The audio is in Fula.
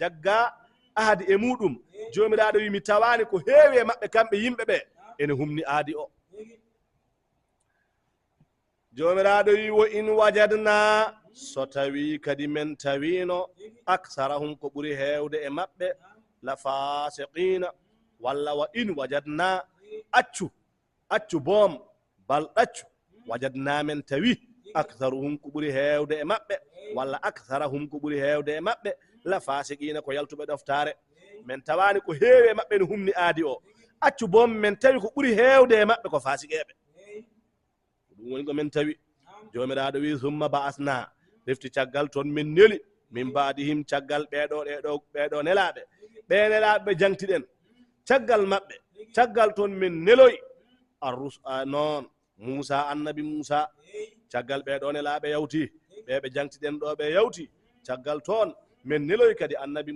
jagga ahadi e muɗum jomiraɗo wi mi tawani ko heewi e maɓɓe kamɓe yimɓe ɓe ene humni aadi o jomiraɗo wi wo in wajadna so tawi kadi men tawino aksarahum ko ɓuri heewde e maɓɓe la fasiqina walla wa in wajadna accu boom bal ɗaccu wajadna men tawi aktharuhum ko ɓuri heewde e maɓɓe walla aktharahum ko ɓuri heewde e maɓɓe la fasiqina ko yaltuɓe ɗoftare men tawani ko heewi e maɓɓe ne humni aadi o accu boom men tawi ko ɓuri heewde e maɓɓe ko fasiqeɓe ɗum woni ko men tawi jomiraɗo wi summa ba'asna defti caggal toon min neli min baadihim caggal ɓeɗo nelaɓe ɓe nelaɓe ɓe jangtiɗen caggal maɓɓe caggal toon min neloy noon Musa annabi Musa caggal ɓeɗo nelaɓe yawti ɓeɓe jangtiɗen ɗo ɓe yawti caggal toon min neloy kadi annabi